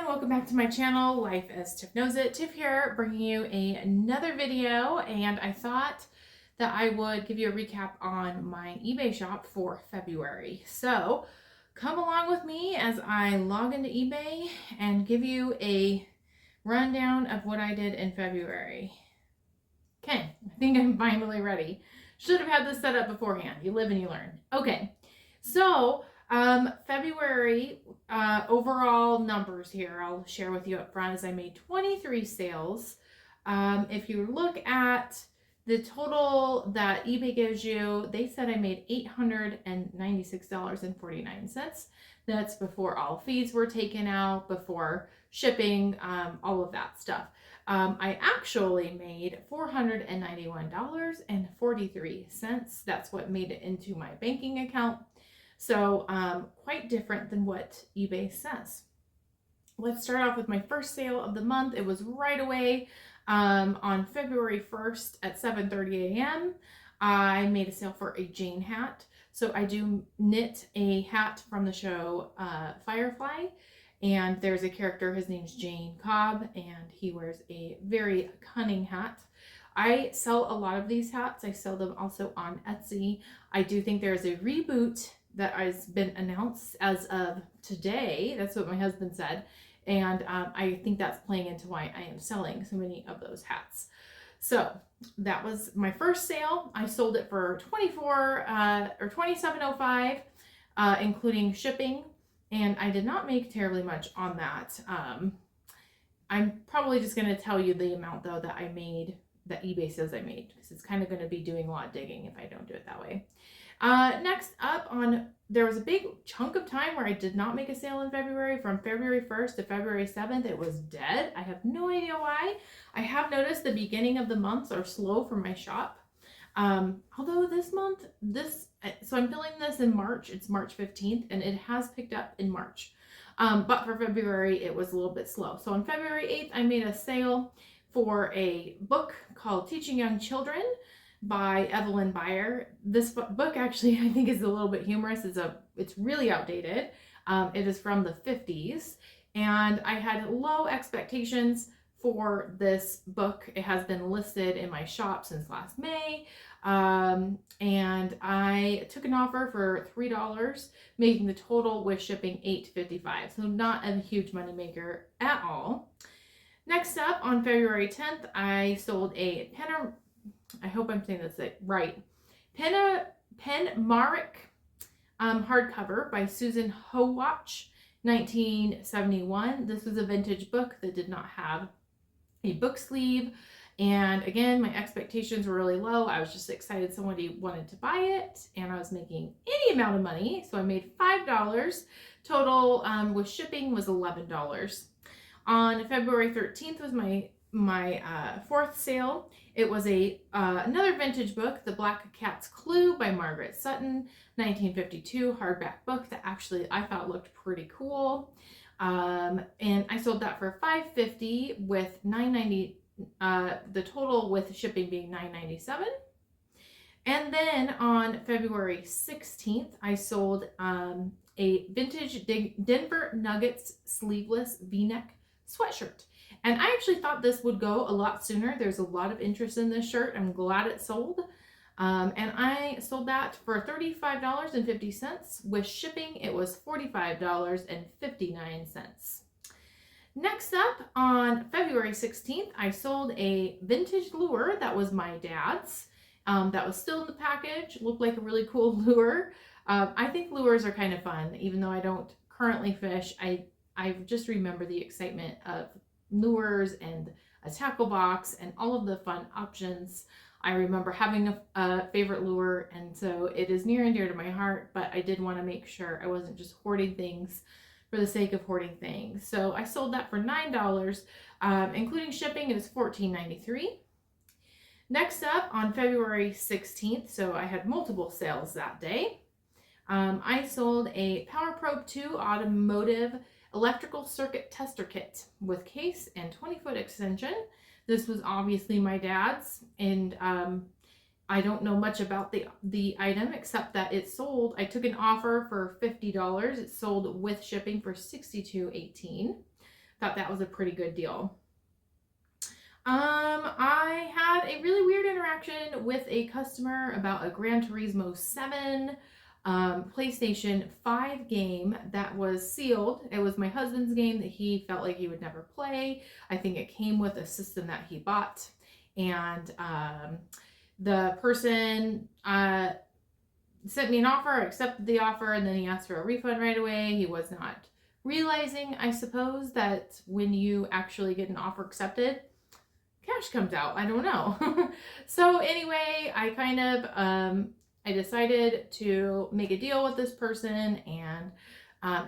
welcome back to my channel, Life as Tiff Knows It. Tiff here, bringing you another video, and I thought that I would give you a recap on my eBay shop for February. So come along with me as I log into eBay and give you a rundown of what I did in February. Okay, I think I'm finally ready. Should have had this set up beforehand. You live and you learn. Okay, so February overall numbers here I'll share with you up front is I made 23 sales. If you look at the total that eBay gives you, they said I made $896.49. That's before all fees were taken out, before shipping, all of that stuff. I actually made $491.43. That's what made it into my banking account. So quite different than what eBay says. Let's start off with my first sale of the month. It was right away on February 1st at 7:30 a.m. I made a sale for a Jayne hat. So I do knit a hat from the show Firefly. And there's a character, his name's Jayne Cobb, and he wears a very cunning hat. I sell a lot of these hats. I sell them also on Etsy. I do think there's a reboot that has been announced as of today. That's what my husband said. And I think that's playing into why I am selling so many of those hats. So that was my first sale. I sold it for $27.05, including shipping. And I did not make terribly much on that. I'm probably just going to tell you the amount though that I made, that eBay says I made, because it's kind of going to be doing a lot of digging if I don't do it that way. Next up, there was a big chunk of time where I did not make a sale in February. From February 1st to February 7th, it was dead. I have no idea why. I have noticed the beginning of the months are slow for my shop. Although this month, so I'm filming this in March, it's March 15th, and it has picked up in March. But for February, it was a little bit slow. So on February 8th, I made a sale for a book called Teaching Young Children by Evelyn Bayer. This book actually, I think, is a little bit humorous. It's really outdated. It is from the 50s, and I had low expectations for this book. It has been listed in my shop since last May, and I took an offer for $3, making the total with shipping $8.55. So not a huge moneymaker at all. Next up, on February 10th, I sold a I hope I'm saying this right, Penmark hardcover by Susan Howatch, 1971. This was a vintage book that did not have a book sleeve. And again, my expectations were really low. I was just excited somebody wanted to buy it, and I was making any amount of money. So I made $5. Total with shipping was $11. On February 13th was my fourth sale. It was another vintage book, The Black Cat's Clue by Margaret Sutton, 1952 hardback book that actually I thought looked pretty cool. And I sold that for $5.50 with $9.90, the total with shipping being $9.97. And then on February 16th, I sold a vintage Denver Nuggets sleeveless V-neck sweatshirt. And I actually thought this would go a lot sooner. There's a lot of interest in this shirt. I'm glad it sold. And I sold that for $35.50. With shipping, it was $45.59. Next up, on February 16th, I sold a vintage lure that was my dad's. That was still in the package. Looked like a really cool lure. I think lures are kind of fun, even though I don't currently fish. I just remember the excitement of lures and a tackle box and all of the fun options. I remember having a favorite lure, and so it is near and dear to my heart, but I did want to make sure I wasn't just hoarding things for the sake of hoarding things. So I sold that for $9, including shipping. It was $14.93. Next up, on February 16th, so I had multiple sales that day, I sold a Power Probe 2 automotive electrical circuit tester kit with case and 20-foot extension. This was obviously my dad's, and I don't know much about the item except that it sold. I took an offer for $50. It sold with shipping for $62.18. thought that was a pretty good deal. I had a really weird interaction with a customer about a Gran Turismo 7 PlayStation 5 game that was sealed. It was my husband's game that he felt like he would never play. I think it came with a system that he bought. And the person sent me an offer, I accepted the offer, and then he asked for a refund right away. He was not realizing, I suppose, that when you actually get an offer accepted, cash comes out. I don't know. So anyway, I kind of I decided to make a deal with this person and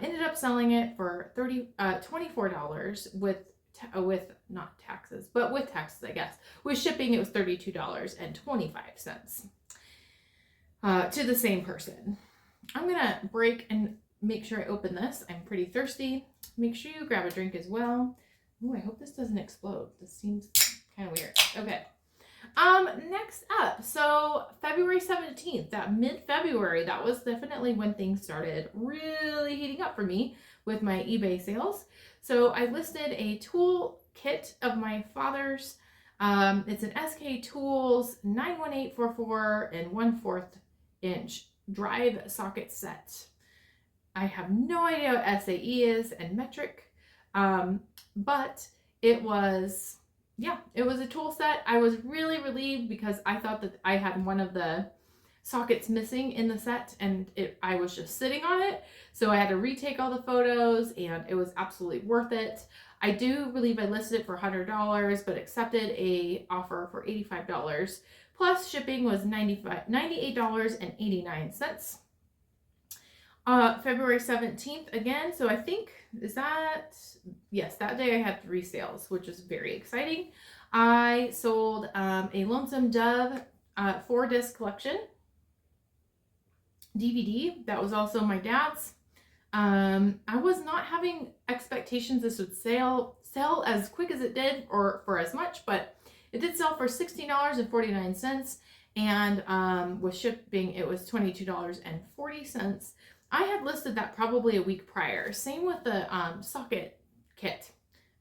ended up selling it for $24 with not taxes, but with taxes, I guess. With shipping, it was $32.25 to the same person. I'm gonna break and make sure I open this. I'm pretty thirsty. Make sure you grab a drink as well. Oh, I hope this doesn't explode. This seems kind of weird. Okay. Next up, so February 17th, that mid-February, that was definitely when things started really heating up for me with my eBay sales. So I listed a tool kit of my father's. It's an SK Tools 91844 and 1/4 inch drive socket set. I have no idea what SAE is and metric, but it was a tool set. I was really relieved because I thought that I had one of the sockets missing in the set and I was just sitting on it. So I had to retake all the photos and it was absolutely worth it. I do believe I listed it for $100, but accepted a offer for $85. Plus shipping was $98.89. February 17th again. So I think, yes, that day I had 3 sales, which is very exciting. I sold a Lonesome Dove 4-disc collection DVD. That was also my dad's. I was not having expectations this would sell as quick as it did or for as much, but it did sell for $16.49, and with shipping it was $22.40. I had listed that probably a week prior. Same with the socket kit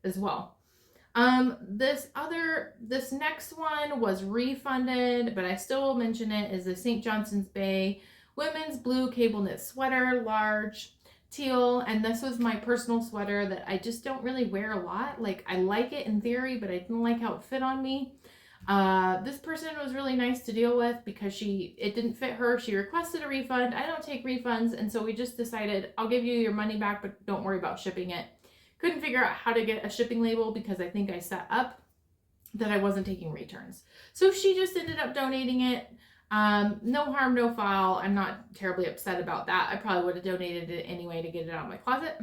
as well. This next one was refunded, but I still will mention it, is the St. Johnson's Bay women's blue cable knit sweater, large teal, and this was my personal sweater that I just don't really wear a lot. Like, I like it in theory, but I didn't like how it fit on me. This person was really nice to deal with because it didn't fit her. She requested a refund. I don't take refunds, and so we just decided, I'll give you your money back, but don't worry about shipping it. Couldn't figure out how to get a shipping label because I think I set up that I wasn't taking returns. So she just ended up donating it. No harm, no foul. I'm not terribly upset about that. I probably would have donated it anyway to get it out of my closet.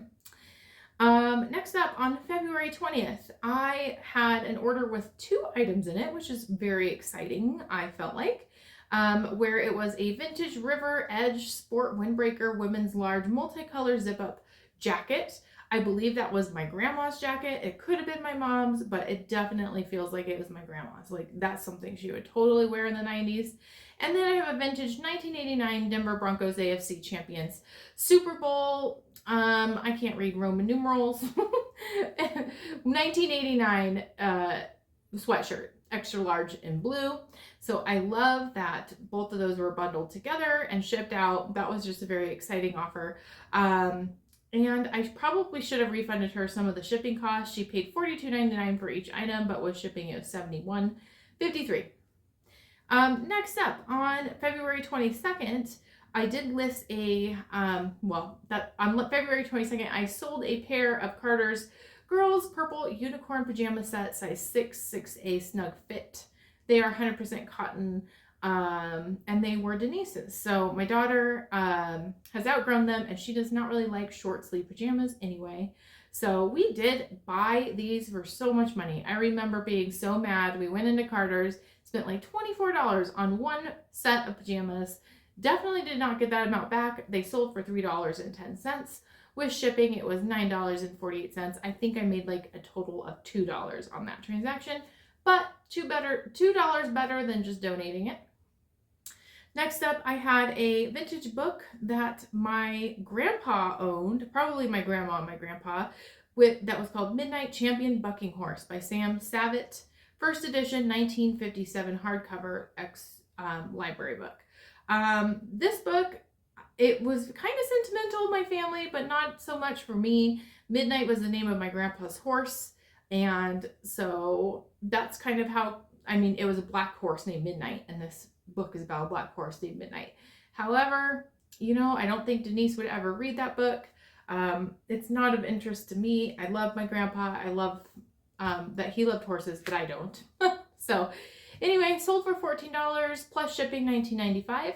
Next up, on February 20th, I had an order with 2 items in it, which is very exciting, I felt like, where it was a vintage River Edge Sport Windbreaker women's large multicolor zip-up jacket. I believe that was my grandma's jacket. It could have been my mom's, but it definitely feels like it was my grandma's. Like, that's something she would totally wear in the 90s. And then I have a vintage 1989 Denver Broncos AFC Champions Super Bowl, I can't read Roman numerals, 1989 sweatshirt, extra large in blue. So I love that both of those were bundled together and shipped out. That was just a very exciting offer. And I probably should have refunded her some of the shipping costs. She paid $42.99 for each item, but with shipping it was $71.53. Next up, on February 22nd, I did list on February 22nd, I sold a pair of Carter's Girls Purple Unicorn Pajama Set, size 6, 6A snug fit. They are 100% cotton, and they were Denise's. So my daughter has outgrown them, and she does not really like short sleeve pajamas anyway. So we did buy these for so much money. I remember being so mad. We went into Carter's, spent like $24 on one set of pajamas. Definitely did not get that amount back. They sold for $3.10. With shipping, it was $9.48. I think I made like a total of $2 on that transaction, but $2 better than just donating it. Next up, I had a vintage book that my grandpa owned, probably my grandma and my grandpa, that was called Midnight Champion Bucking Horse by Sam Savitt. First edition, 1957 hardcover library book. This book, it was kind of sentimental in my family, but not so much for me. Midnight was the name of my grandpa's horse. And so that's kind of how, it was a black horse named Midnight, and this book is about a black horse named Midnight. However, I don't think Denise would ever read that book. It's not of interest to me. I love my grandpa. I love that he loved horses, but I don't. So anyway, sold for $14 plus shipping, $19.95.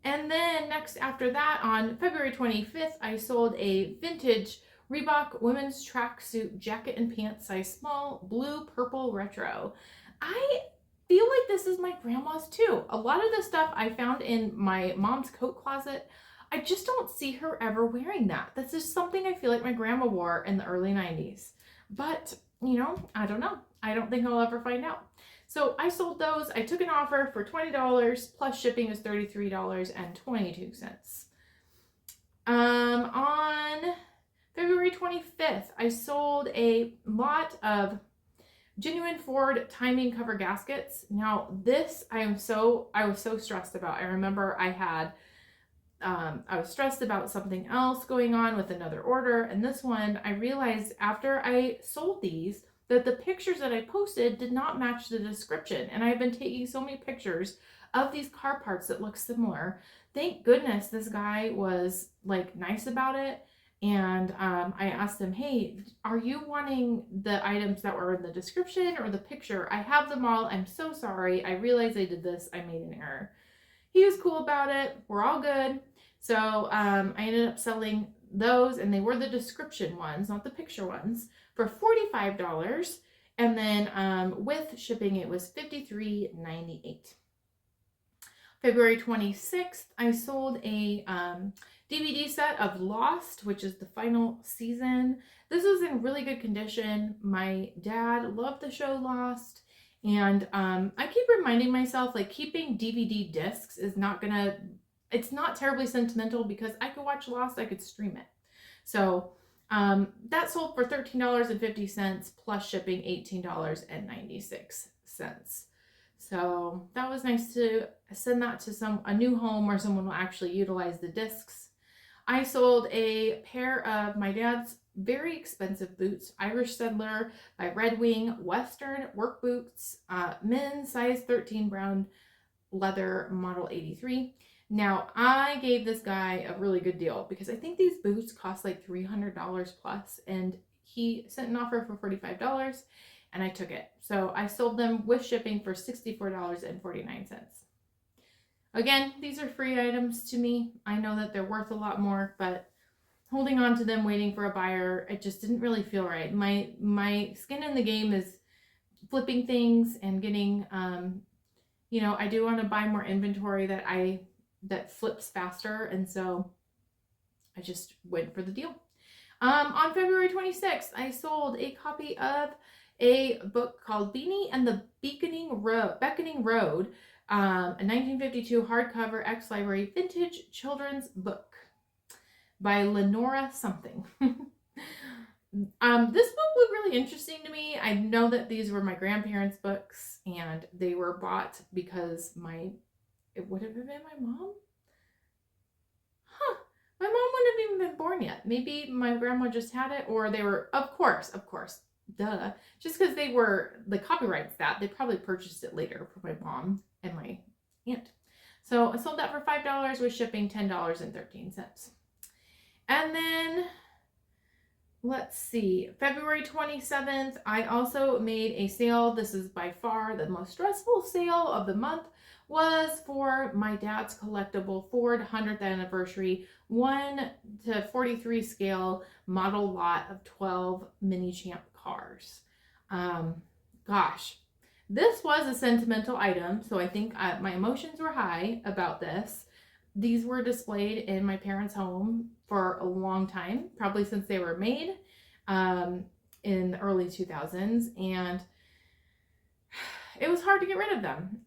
And then next after that, on February 25th, I sold a vintage Reebok women's tracksuit jacket and pants, size small, blue, purple, retro. I feel like this is my grandma's too. A lot of the stuff I found in my mom's coat closet, I just don't see her ever wearing that. That's just something I feel like my grandma wore in the early 90s. But, I don't know. I don't think I'll ever find out. So I sold those. I took an offer for $20 plus shipping was $33.22. On February 25th, I sold a lot of genuine Ford timing cover gaskets. Now this I was so stressed about. I remember I was stressed about something else going on with another order, and this one I realized after I sold these that the pictures that I posted did not match the description, and I've been taking so many pictures of these car parts that look similar. Thank goodness this guy was nice about it. And I asked him, hey, are you wanting the items that were in the description or the picture? I have them all. I'm so sorry. I realized I did this. I made an error. He was cool about it. We're all good. So I ended up selling those, and they were the description ones, not the picture ones, for $45. And then with shipping, it was $53.98. February 26th, I sold a DVD set of Lost, which is the final season. This was in really good condition. My dad loved the show Lost, and I keep reminding myself, keeping DVD discs is it's not terribly sentimental because I could watch Lost, I could stream it. So that sold for $13.50 plus shipping, $18.96. So that was nice to send that to a new home where someone will actually utilize the discs. I sold a pair of my dad's very expensive boots, Irish Settler by Red Wing, Western work boots, men's size 13 brown leather, model 83. Now, I gave this guy a really good deal because I think these boots cost $300 plus, and he sent an offer for $45. And I took it. So I sold them with shipping for $64.49. Again, these are free items to me. I know that they're worth a lot more, but holding on to them, waiting for a buyer, it just didn't really feel right. My skin in the game is flipping things and getting, I do want to buy more inventory that flips faster. And so I just went for the deal. On February 26th, I sold a copy of a book called Beanie and the Beckoning Road, a 1952 hardcover ex-library vintage children's book by Lenora something. This book looked really interesting to me. I know that these were my grandparents' books, and they were bought because it would have been my mom? My mom wouldn't have even been born yet. Maybe my grandma just had it, or they were, of course, duh. Just because they were the copyrights they probably purchased it later for my mom and my aunt. So I sold that for $5 with shipping, $10.13. And then let's see, February 27th, I also made a sale. This is by far the most stressful sale of the month, was for my dad's collectible Ford 100th anniversary 1/43 scale model lot of 12 mini champ cars. Gosh, this was a sentimental item, so I think my emotions were high about this. These were displayed in my parents' home for a long time, probably since they were made in the early 2000s, and it was hard to get rid of them.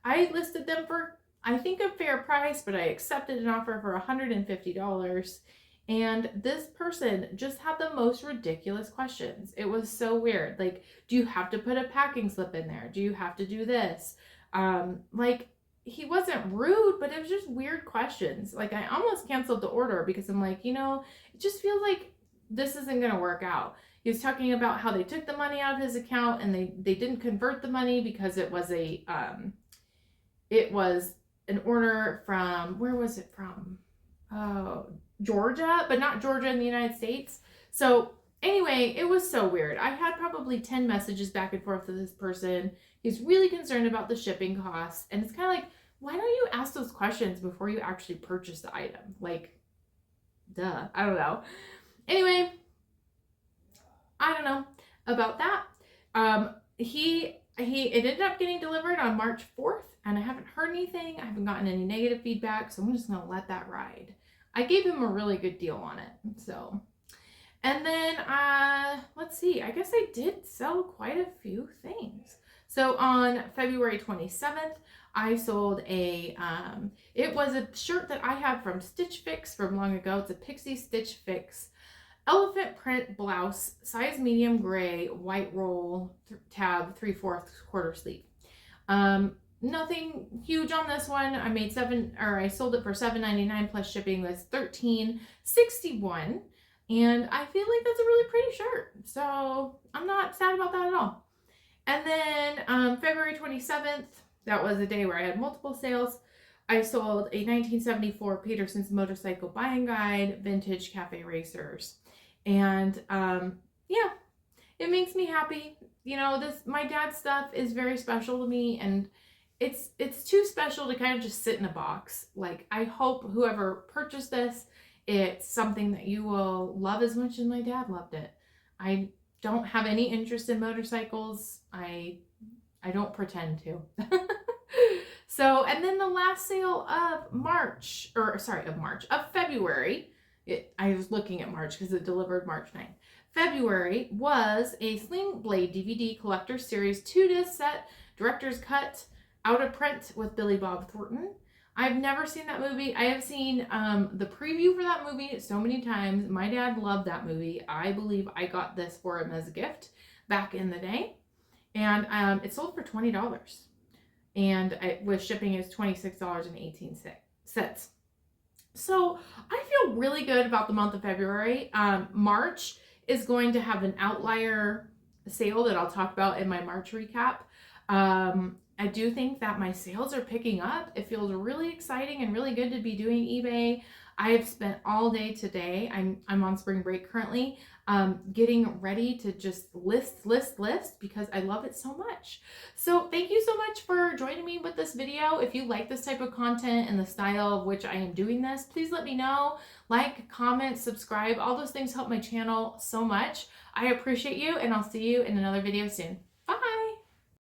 I listed them for, I think, a fair price, but I accepted an offer for $150, And this person just had the most ridiculous questions. It was so weird. Like, do you have to put a packing slip in there? Do you have to do this? Like, he wasn't rude, but it was just weird questions. Like, I almost canceled the order because I'm like, it just feels like this isn't going to work out. He was talking about how they took the money out of his account and they didn't convert the money because it was an order from, where was it from? Oh, Georgia, but not Georgia in the United States. So anyway, it was so weird. I had probably 10 messages back and forth with this person. He's really concerned about the shipping costs. And it's kind of like, why don't you ask those questions before you actually purchase the item? Like, duh, I don't know. Anyway, I don't know about that. It ended up getting delivered on March 4th, and I haven't heard anything. I haven't gotten any negative feedback, so I'm just going to let that ride. I gave him a really good deal on it. So, and then, let's see, I guess I did sell quite a few things. So on February 27th, I sold it was a shirt that I have from Stitch Fix from long ago. It's a Pixie Stitch Fix elephant print blouse, size medium gray, white roll, tab, 3/4 quarter sleeve. Nothing huge on this one. I sold it for $7.99 plus shipping was $13.61. And I feel like that's a really pretty shirt. So I'm not sad about that at all. And then February 27th, that was a day where I had multiple sales. I sold a 1974 Peterson's Motorcycle Buying Guide, vintage cafe racers. And yeah, it makes me happy. My dad's stuff is very special to me, and it's too special to kind of just sit in a box. Like, I hope whoever purchased this, it's something that you will love as much as my dad loved it. I don't have any interest in motorcycles. I don't pretend to. So, and then the last sale of February, I was looking at March because it delivered March 9th. February was a Sling Blade DVD Collector Series 2-disc set, Director's Cut, out of print with Billy Bob Thornton. I've never seen that movie. I have seen the preview for that movie so many times. My dad loved that movie. I believe I got this for him as a gift back in the day. And it sold for $20. And with shipping, it was $26.18. So I feel really good about the month of February. March is going to have an outlier sale that I'll talk about in my March recap. I do think that my sales are picking up. It feels really exciting and really good to be doing eBay. I have spent all day today. I'm on spring break currently, getting ready to just list because I love it so much. So thank you so much for joining me with this video. If you like this type of content and the style of which I am doing this, please let me know. Like, comment, subscribe. All those things help my channel so much. I appreciate you, and I'll see you in another video soon.